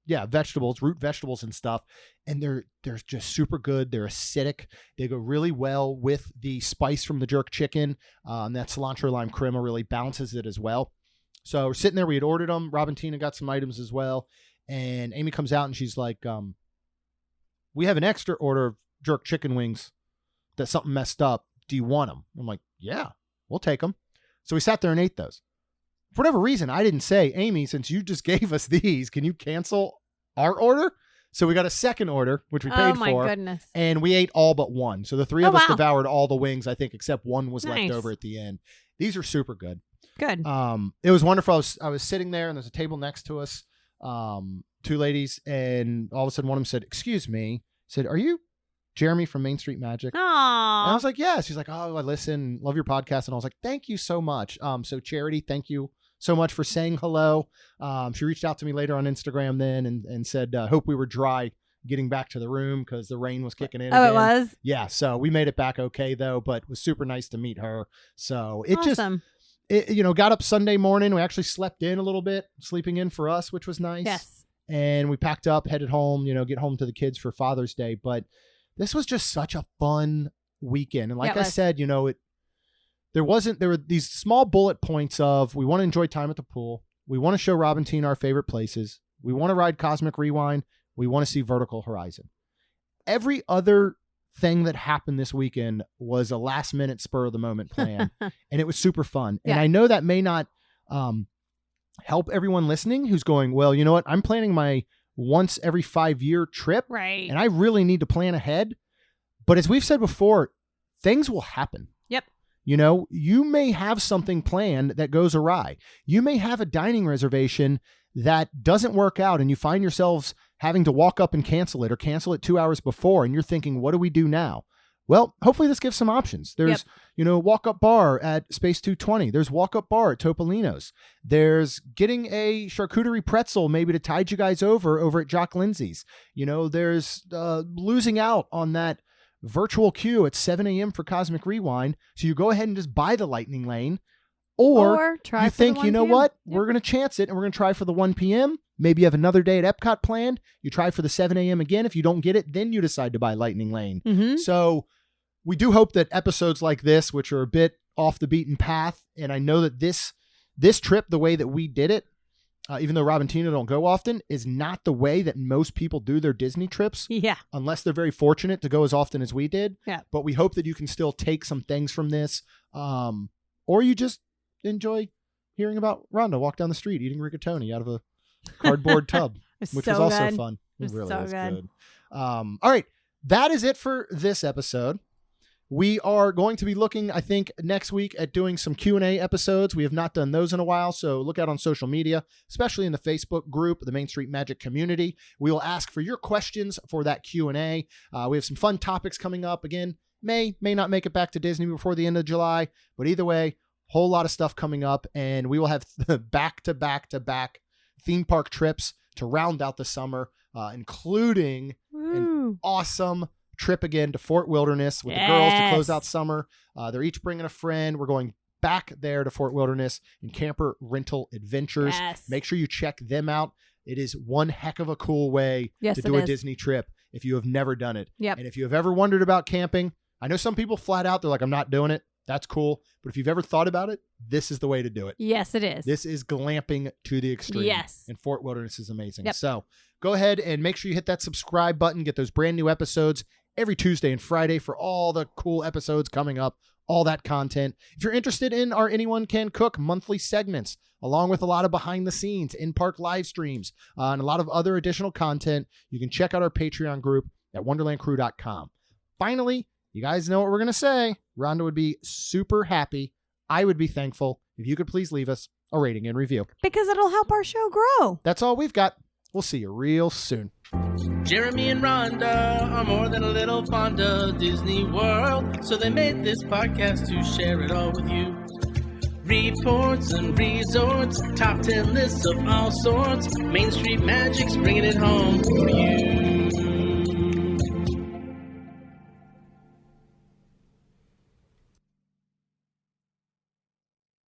vegetables, root vegetables and stuff. And they're just super good. They're acidic. They go really well with the spice from the jerk chicken. That cilantro lime crema really balances it as well. So we're sitting there. We had ordered them. Rob and Tina got some items as well. And Amy comes out and she's like, we have an extra order of jerk chicken wings that something messed up. Do you want them? I'm like, yeah, we'll take them. So we sat there and ate those. For whatever reason, I didn't say, Amy, since you just gave us these, can you cancel our order? So we got a second order, which we paid for. Oh, my goodness. And we ate all but one. So the three of us devoured all the wings, I think, except one was left over at the end. These are super good. Good. It was wonderful. I was sitting there, and there's a table next to us. two ladies, and all of a sudden one of them said, "Excuse me," said, "Are you Jeremy from Main Street Magic?" Aww. And I was like, "Yeah." She's like, "Oh, I listen, love your podcast." And I was like, "Thank you so much." So Charity, thank you so much for saying hello. She reached out to me later on Instagram then and said, hope we were dry getting back to the room because the rain was kicking in. Oh, again. it was? Yeah. So we made it back okay though, but it was super nice to meet her. So it Awesome. got up Sunday morning. We actually slept in a little bit, sleeping in for us, which was nice. Yes. And we packed up, headed home, get home to the kids for Father's Day. But this was just such a fun weekend. And like I said, there were these small bullet points of, we want to enjoy time at the pool. We want to show Rob and Tina our favorite places. We want to ride Cosmic Rewind. We want to see Vertical Horizon. Every other thing that happened this weekend was a last minute spur of the moment plan. And it was super fun. Yeah. And I know that may not help everyone listening who's going, well, you know what? I'm planning my once every 5-year trip. Right. And I really need to plan ahead. But as we've said before, things will happen. Yep. You may have something planned that goes awry. You may have a dining reservation that doesn't work out and you find yourselves having to walk up and cancel it or cancel it 2 hours before. And you're thinking, what do we do now? Well, hopefully this gives some options. There's, walk-up bar at Space 220. There's walk-up bar at Topolino's. There's getting a charcuterie pretzel maybe to tide you guys over at Jock Lindsay's. There's losing out on that virtual queue at 7 a.m. for Cosmic Rewind. So you go ahead and just buy the Lightning Lane. Or try you for think, the 1 you know p.m. what? Yep. We're going to chance it and we're going to try for the 1 p.m. Maybe you have another day at Epcot planned. You try for the 7 a.m. again. If you don't get it, then you decide to buy Lightning Lane. Mm-hmm. So we do hope that episodes like this, which are a bit off the beaten path, and I know that this trip, the way that we did it, even though Rob and Tina don't go often, is not the way that most people do their Disney trips. Yeah. Unless they're very fortunate to go as often as we did. Yeah. But we hope that you can still take some things from this. Or you just enjoy hearing about Rhonda walk down the street eating rigatoni out of a cardboard tub, which was also fun. It really is good. All right. That is it for this episode. We are going to be looking, I think, next week at doing some Q&A episodes. We have not done those in a while, so look out on social media, especially in the Facebook group, the Main Street Magic community. We will ask for your questions for that Q&A. We have some fun topics coming up. Again, may not make it back to Disney before the end of July, but either way, whole lot of stuff coming up, and we will have back-to-back theme park trips to round out the summer, including an awesome trip again to Fort Wilderness with the girls to close out summer. They're each bringing a friend. We're going back there to Fort Wilderness in Camper Rental Adventures. Make sure you check them out. It is one heck of a cool way to do a Disney trip if you have never done it. And if you have ever wondered about camping, I know some people flat out, they're like, I'm not doing it. That's cool. But if you've ever thought about it, this is the way to do it. Yes, it is. This is glamping to the extreme. Yes. And Fort Wilderness is amazing. Yep. So go ahead and make sure you hit that subscribe button. Get those brand new episodes every Tuesday and Friday for all the cool episodes coming up, all that content. If you're interested in our Anyone Can Cook monthly segments, along with a lot of behind the scenes, in-park live streams, and a lot of other additional content, you can check out our Patreon group at wonderlandcrew.com. Finally, you guys know what we're going to say. Rhonda would be super happy. I would be thankful if you could please leave us a rating and review. Because it'll help our show grow. That's all we've got. We'll see you real soon. Jeremy and Rhonda are more than a little fond of Disney World, so they made this podcast to share it all with you. Reports and resorts, top 10 lists of all sorts, Main Street Magic's bringing it home for you.